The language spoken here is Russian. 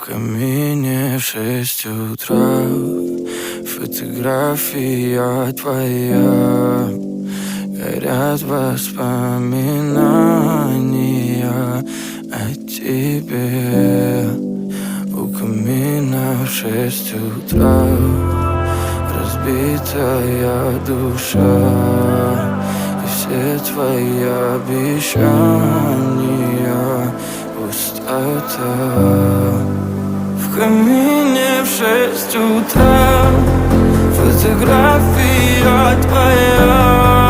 В камине в 6 утра фотография твоя. Горят воспоминания о тебе. У камина в 6 утра разбитая душа, и все твои обещания пустота. В камине в 6 утра фотография твоя.